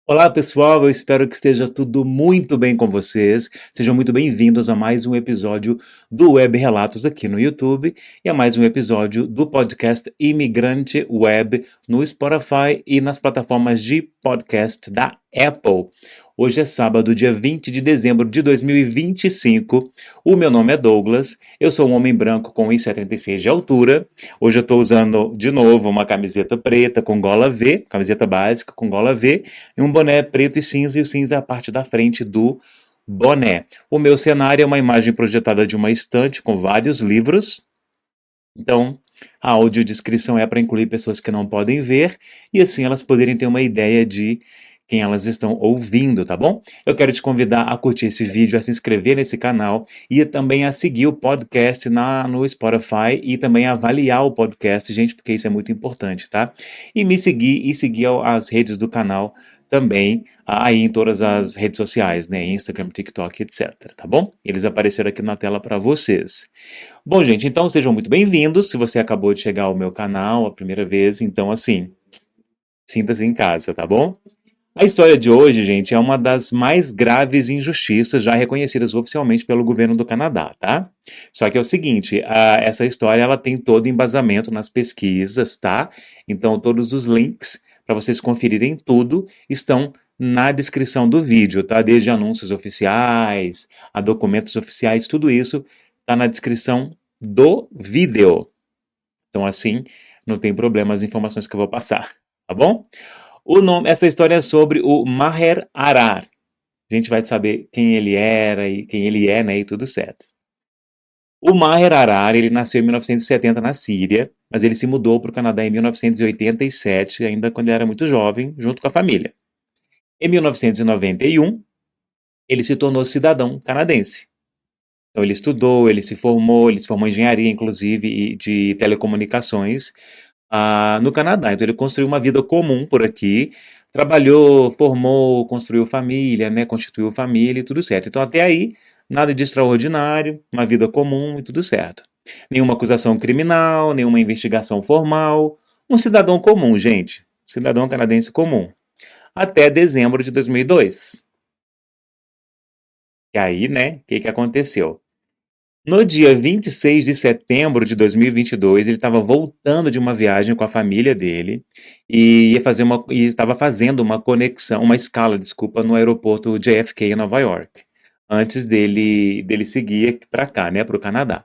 Olá pessoal, eu espero que esteja tudo muito bem com vocês. Sejam muito bem-vindos a mais um episódio do Web Relatos aqui no YouTube e a mais um episódio do podcast Imigrante Web no Spotify e nas plataformas de podcast da Apple. Hoje é sábado, dia 20 de dezembro de 2025. O meu nome é Douglas, eu sou um homem branco com 1,76 de altura. Hoje eu estou usando de novo uma camiseta preta com gola V, camiseta básica com gola V, e um boné preto e cinza, e o cinza é a parte da frente do boné. O meu cenário é uma imagem projetada de uma estante com vários livros. Então, a audiodescrição é para incluir pessoas que não podem ver, e assim elas poderem ter uma ideia de quem elas estão ouvindo, tá bom? Eu quero te convidar a curtir esse vídeo, a se inscrever nesse canal e também a seguir o podcast no Spotify e também a avaliar o podcast, gente, porque isso é muito importante, tá? E me seguir e seguir as redes do canal também aí em todas as redes sociais, né? Instagram, TikTok, etc, tá bom? Eles apareceram aqui na tela para vocês. Bom, gente, então sejam muito bem-vindos. Se você acabou de chegar ao meu canal a primeira vez, então assim, sinta-se em casa, tá bom? A história de hoje, gente, é uma das mais graves injustiças já reconhecidas oficialmente pelo governo do Canadá, tá? Só que é o seguinte, essa história ela tem todo embasamento nas pesquisas, tá? Então todos os links para vocês conferirem tudo estão na descrição do vídeo, tá? Desde anúncios oficiais, a documentos oficiais, tudo isso está na descrição do vídeo. Então assim, não tem problema as informações que eu vou passar, tá bom? Essa história é sobre o Maher Arar. A gente vai saber quem ele era e quem ele é, né, e tudo certo. O Maher Arar, ele nasceu em 1970 na Síria, mas ele se mudou para o Canadá em 1987, ainda quando ele era muito jovem, junto com a família. Em 1991, ele se tornou cidadão canadense. Então ele estudou, ele se formou em engenharia, inclusive, e de telecomunicações, no Canadá. Então ele construiu uma vida comum por aqui, trabalhou, formou, construiu família, né, constituiu família e tudo certo. Então até aí, nada de extraordinário, uma vida comum e tudo certo. Nenhuma acusação criminal, nenhuma investigação formal. Um cidadão comum, gente. Cidadão canadense comum. Até dezembro de 2002. E aí, né, o que aconteceu? No dia 26 de setembro de 2022, ele estava voltando de uma viagem com a família dele e estava fazendo uma conexão, uma escala, desculpa, no aeroporto JFK em Nova York, antes dele seguir para cá, né, para o Canadá.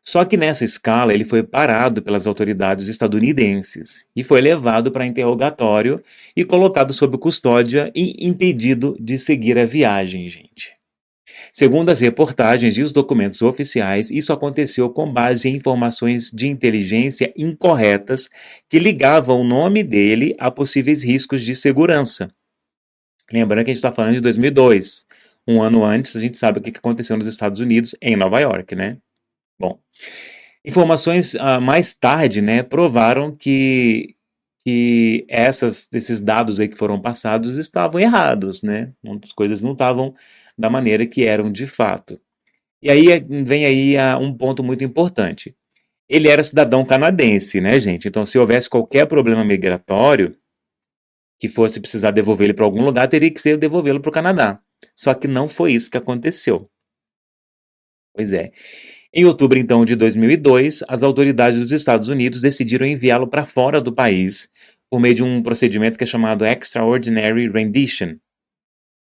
Só que nessa escala ele foi parado pelas autoridades estadunidenses e foi levado para interrogatório e colocado sob custódia e impedido de seguir a viagem, gente. Segundo as reportagens e os documentos oficiais, isso aconteceu com base em informações de inteligência incorretas que ligavam o nome dele a possíveis riscos de segurança. Lembrando que a gente está falando de 2002. Um ano antes, a gente sabe o que aconteceu nos Estados Unidos, em Nova York, né? Bom, informações mais tarde, né, provaram que esses dados aí que foram passados estavam errados, né? As coisas não estavam da maneira que eram de fato. E aí vem aí um ponto muito importante. Ele era cidadão canadense, né, gente? Então, se houvesse qualquer problema migratório que fosse precisar devolver ele para algum lugar, teria que ser devolvê-lo para o Canadá. Só que não foi isso que aconteceu. Pois é. Em outubro, então, de 2002, as autoridades dos Estados Unidos decidiram enviá-lo para fora do país por meio de um procedimento que é chamado Extraordinary Rendition,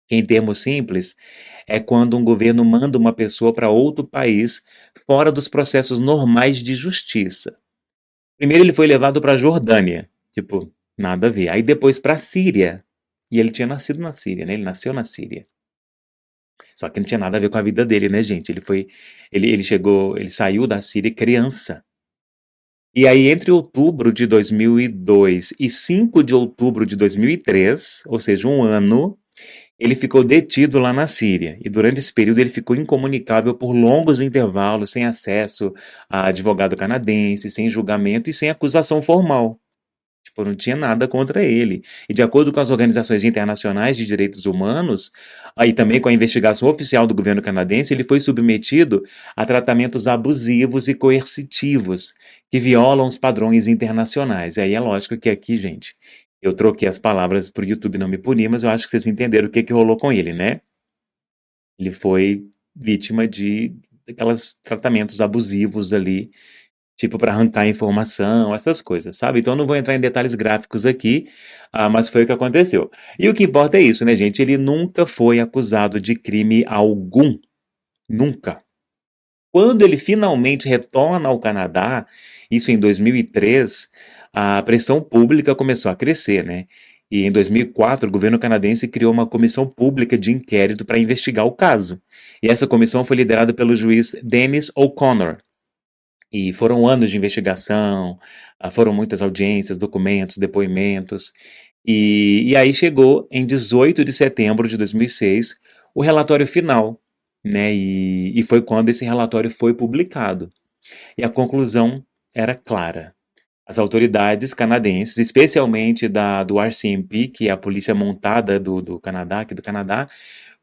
que em termos simples é quando um governo manda uma pessoa para outro país fora dos processos normais de justiça. Primeiro ele foi levado para a Jordânia, tipo, nada a ver. Aí depois para a Síria. E ele tinha nascido na Síria, né? Ele nasceu na Síria. Só que não tinha nada a ver com a vida dele, né, gente? Ele saiu da Síria criança. E aí entre outubro de 2002 e 5 de outubro de 2003, ou seja, um ano, ele ficou detido lá na Síria, e durante esse período ele ficou incomunicável por longos intervalos, sem acesso a advogado canadense, sem julgamento e sem acusação formal. Tipo, não tinha nada contra ele. E de acordo com as organizações internacionais de direitos humanos, aí também com a investigação oficial do governo canadense, ele foi submetido a tratamentos abusivos e coercitivos, que violam os padrões internacionais. E aí é lógico que aqui, gente, Eu troquei as palavras para o YouTube não me punir, mas eu acho que vocês entenderam o que que rolou com ele, né? Ele foi vítima de aqueles tratamentos abusivos ali, tipo para arrancar informação, essas coisas, sabe? Então eu não vou entrar em detalhes gráficos aqui, mas foi o que aconteceu. E o que importa é isso, né, gente? Ele nunca foi acusado de crime algum, nunca. Quando ele finalmente retorna ao Canadá, isso em 2003, a pressão pública começou a crescer, né? E em 2004, o governo canadense criou uma comissão pública de inquérito para investigar o caso. E essa comissão foi liderada pelo juiz Dennis O'Connor. E foram anos de investigação, foram muitas audiências, documentos, depoimentos. E aí chegou em 18 de setembro de 2006 o relatório final, né? E foi quando esse relatório foi publicado. E a conclusão era clara. As autoridades canadenses, especialmente do RCMP, que é a polícia montada do Canadá, aqui do Canadá,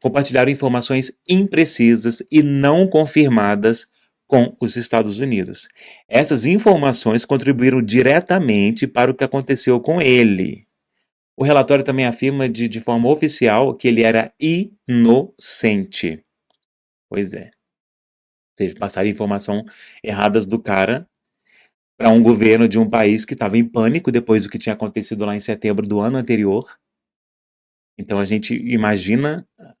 compartilharam informações imprecisas e não confirmadas com os Estados Unidos. Essas informações contribuíram diretamente para o que aconteceu com ele. O relatório também afirma de forma oficial que ele era inocente. Pois é. Ou seja, passaram informação erradas do cara para um governo de um país que estava em pânico depois do que tinha acontecido lá em setembro do ano anterior. Então a gente imagina a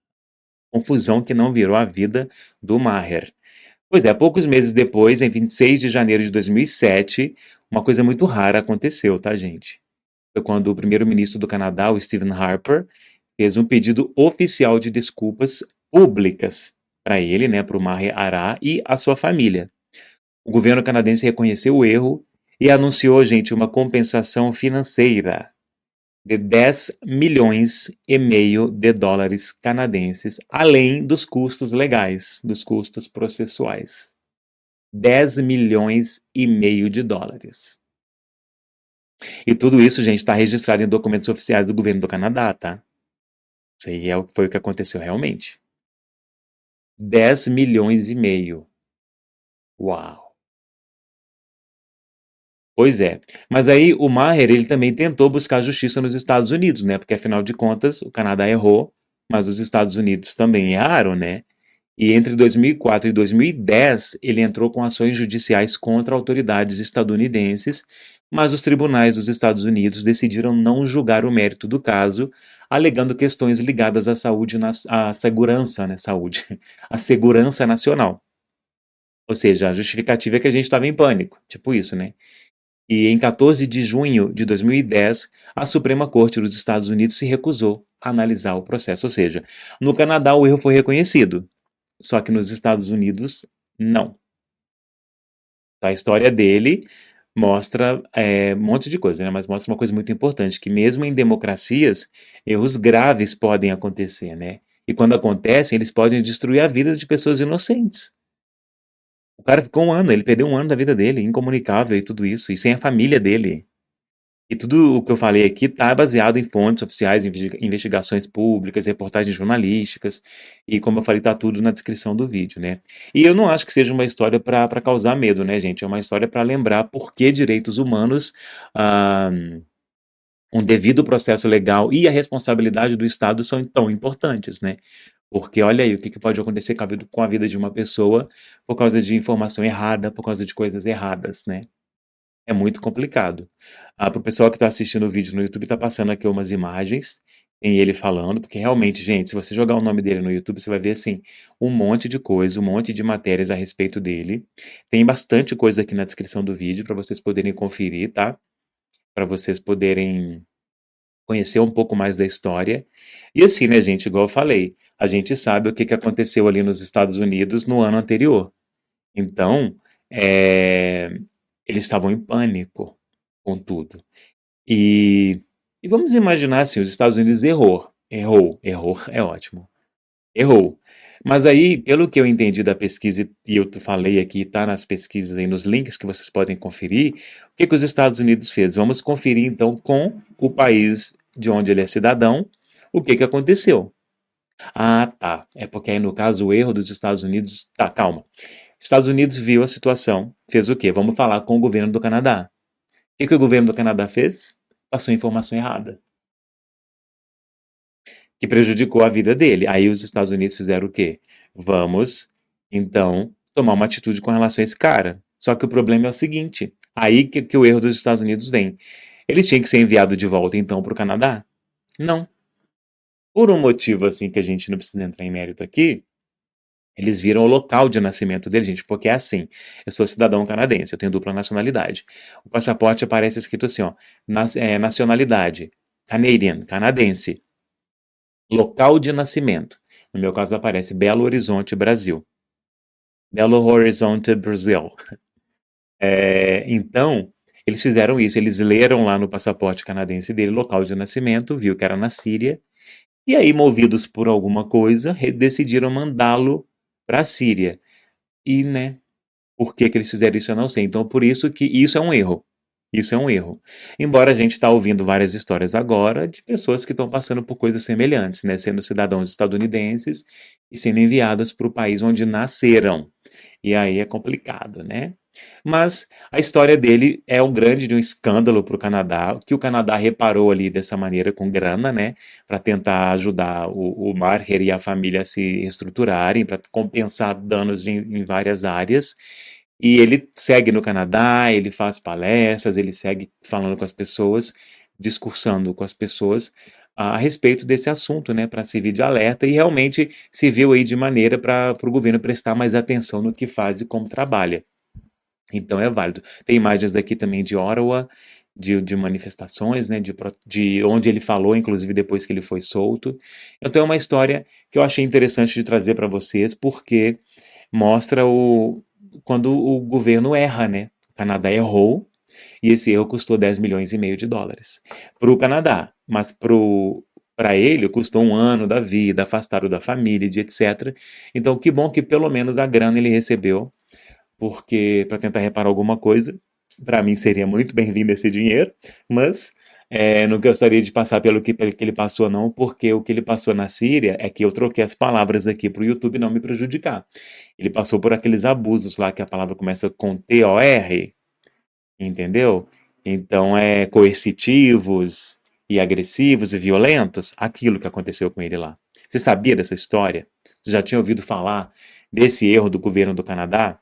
confusão que não virou a vida do Maher. Pois é, poucos meses depois, em 26 de janeiro de 2007, uma coisa muito rara aconteceu, tá, gente? Foi quando o primeiro-ministro do Canadá, o Stephen Harper, fez um pedido oficial de desculpas públicas para ele, né, para o Maher Ará e a sua família. O governo canadense reconheceu o erro e anunciou, gente, uma compensação financeira de 10 milhões e meio de dólares canadenses, além dos custos legais, dos custos processuais. 10 milhões e meio de dólares. E tudo isso, gente, está registrado em documentos oficiais do governo do Canadá, tá? Isso aí foi o que aconteceu realmente. 10 milhões e meio. Uau! Pois é. Mas aí o Maher, ele também tentou buscar justiça nos Estados Unidos, né? Porque afinal de contas, o Canadá errou, mas os Estados Unidos também erraram, né? E entre 2004 e 2010, ele entrou com ações judiciais contra autoridades estadunidenses, mas os tribunais dos Estados Unidos decidiram não julgar o mérito do caso, alegando questões ligadas à saúde, à segurança, né? Saúde, à segurança nacional. Ou seja, a justificativa é que a gente estava em pânico, tipo isso, né? E em 14 de junho de 2010, a Suprema Corte dos Estados Unidos se recusou a analisar o processo. Ou seja, no Canadá o erro foi reconhecido, só que nos Estados Unidos, não. A história dele mostra um monte de coisa, né? Mas mostra uma coisa muito importante, que mesmo em democracias, erros graves podem acontecer, né? E quando acontecem, eles podem destruir a vida de pessoas inocentes. O cara ficou um ano, ele perdeu um ano da vida dele, incomunicável e tudo isso, e sem a família dele. E tudo o que eu falei aqui está baseado em fontes oficiais, investigações públicas, reportagens jornalísticas, e como eu falei, está tudo na descrição do vídeo, né? E eu não acho que seja uma história para causar medo, né, gente? É uma história para lembrar por que direitos humanos, ah, um devido processo legal e a responsabilidade do Estado são tão importantes, né? Porque olha aí o que pode acontecer com a vida de uma pessoa por causa de informação errada, por causa de coisas erradas, né? É muito complicado. Para o pessoal que está assistindo o vídeo no YouTube, está passando aqui umas imagens, tem ele falando, porque realmente, gente, se você jogar o nome dele no YouTube, você vai ver, assim, um monte de coisa, um monte de matérias a respeito dele. Tem bastante coisa aqui na descrição do vídeo para vocês poderem conferir, tá? Para vocês poderem conhecer um pouco mais da história. E assim, né, gente, igual eu falei, a gente sabe o que aconteceu ali nos Estados Unidos no ano anterior. Então, eles estavam em pânico com tudo. E, e vamos imaginar assim, os Estados Unidos errou é ótimo, errou. Mas aí, pelo que eu entendi da pesquisa, e eu falei aqui, tá nas pesquisas aí, nos links que vocês podem conferir, o que os Estados Unidos fez? Vamos conferir então com o país de onde ele é cidadão, o que aconteceu. Ah, tá. É porque aí, no caso, o erro dos Estados Unidos. Tá, calma. Estados Unidos viu a situação, fez o quê? Vamos falar com o governo do Canadá. O que o governo do Canadá fez? passou informação errada, que prejudicou a vida dele. Aí os Estados Unidos fizeram o quê? Vamos, então, tomar uma atitude com relação a esse cara. Só que o problema é o seguinte, aí que o erro dos Estados Unidos vem. Ele tinha que ser enviado de volta, então, para o Canadá? Não. Por um motivo, assim, que a gente não precisa entrar em mérito aqui, eles viram o local de nascimento dele, gente, porque é assim, eu sou cidadão canadense, eu tenho dupla nacionalidade. O passaporte aparece escrito assim, ó, nacionalidade, Canadian, canadense. Local de nascimento. No meu caso aparece Belo Horizonte, Brasil. Belo Horizonte, Brasil. Então, eles fizeram isso. Eles leram lá no passaporte canadense dele, local de nascimento, viu que era na Síria. E aí, movidos por alguma coisa, decidiram mandá-lo para a Síria. E, né, por que que eles fizeram isso eu não sei. Então, por isso que isso é um erro. Isso é um erro. Embora a gente está ouvindo várias histórias agora de pessoas que estão passando por coisas semelhantes, né? Sendo cidadãos estadunidenses e sendo enviadas para o país onde nasceram. E aí é complicado, né? Mas a história dele é um grande de um escândalo para o Canadá, que o Canadá reparou ali dessa maneira com grana, né? Para tentar ajudar o Marher e a família a se reestruturarem, para compensar danos em várias áreas. E ele segue no Canadá, ele faz palestras, ele segue falando com as pessoas, discursando com as pessoas a respeito desse assunto, né, para servir de alerta e realmente se viu aí de maneira para o governo prestar mais atenção no que faz e como trabalha. Então é válido. Tem imagens daqui também de Ottawa, de manifestações, né, de onde ele falou, inclusive depois que ele foi solto. Então é uma história que eu achei interessante de trazer para vocês, porque mostra quando o governo erra, né? O Canadá errou e esse erro custou 10 milhões e meio de dólares para o Canadá, mas para ele custou um ano da vida, afastado da família, de etc. Então, que bom que pelo menos a grana ele recebeu, porque para tentar reparar alguma coisa, para mim seria muito bem-vindo esse dinheiro, mas não gostaria de passar pelo que ele passou, não, porque o que ele passou na Síria é que eu troquei as palavras aqui para o YouTube não me prejudicar. Ele passou por aqueles abusos lá que a palavra começa com T-O-R, entendeu? Então é coercitivos e agressivos e violentos, aquilo que aconteceu com ele lá. Você sabia dessa história? Você já tinha ouvido falar desse erro do governo do Canadá?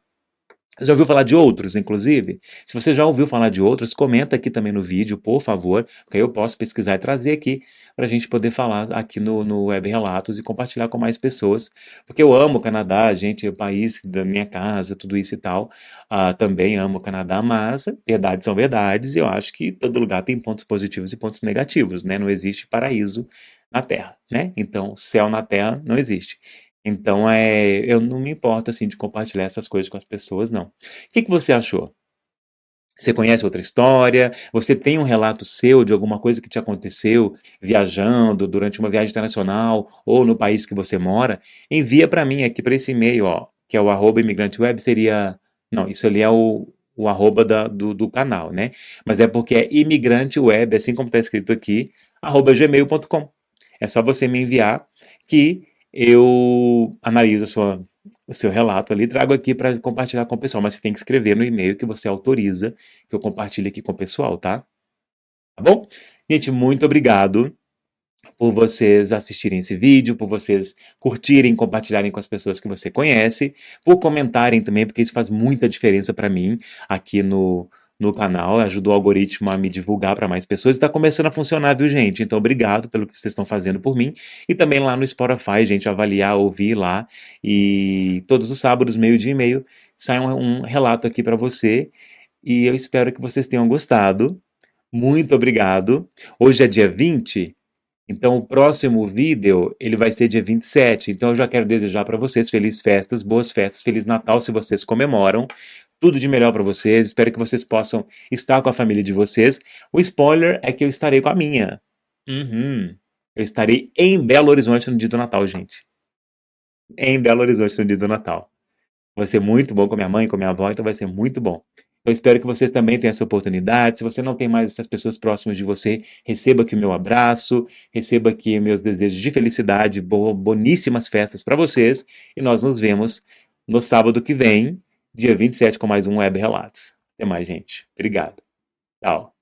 Você já ouviu falar de outros, inclusive? Se você já ouviu falar de outros, comenta aqui também no vídeo, por favor, porque aí eu posso pesquisar e trazer aqui para a gente poder falar aqui no Web Relatos e compartilhar com mais pessoas. Porque eu amo o Canadá, gente, é o país da minha casa, tudo isso e tal. Também amo o Canadá, mas verdades são verdades e eu acho que todo lugar tem pontos positivos e pontos negativos, né? Não existe paraíso na Terra, né? Então, céu na Terra não existe. Então, eu não me importo assim de compartilhar essas coisas com as pessoas, não. O que que você achou? Você conhece outra história? Você tem um relato seu de alguma coisa que te aconteceu viajando durante uma viagem internacional ou no país que você mora? Envia para mim aqui para esse e-mail, ó, que é o @imigranteweb, seria, não, isso ali é o arroba do canal, né? Mas é porque é imigranteweb, assim como está escrito aqui, @gmail.com. É só você me enviar que eu analiso o seu relato ali, trago aqui para compartilhar com o pessoal, mas você tem que escrever no e-mail que você autoriza que eu compartilhe aqui com o pessoal, tá? Tá bom? Gente, muito obrigado por vocês assistirem esse vídeo, por vocês curtirem, compartilharem com as pessoas que você conhece, por comentarem também, porque isso faz muita diferença para mim aqui no canal, ajuda o algoritmo a me divulgar para mais pessoas e está começando a funcionar, viu, gente? Então, obrigado pelo que vocês estão fazendo por mim e também lá no Spotify, gente, avaliar, ouvir lá e todos os sábados, meio-dia e meio, sai um relato aqui para você e eu espero que vocês tenham gostado. Muito obrigado. Hoje é dia 20. Então, o próximo vídeo, ele vai ser dia 27. Então, eu já quero desejar para vocês felizes festas, boas festas, Feliz Natal se vocês comemoram. Tudo de melhor para vocês. Espero que vocês possam estar com a família de vocês. O spoiler é que eu estarei com a minha. Uhum. Eu estarei em Belo Horizonte no dia do Natal, gente. Em Belo Horizonte no dia do Natal. Vai ser muito bom com a minha mãe, com a minha avó, então vai ser muito bom. Eu espero que vocês também tenham essa oportunidade. Se você não tem mais essas pessoas próximas de você, receba aqui o meu abraço, receba aqui meus desejos de felicidade, boníssimas festas para vocês. E nós nos vemos no sábado que vem, dia 27, com mais um Web Relatos. Até mais, gente. Obrigado. Tchau.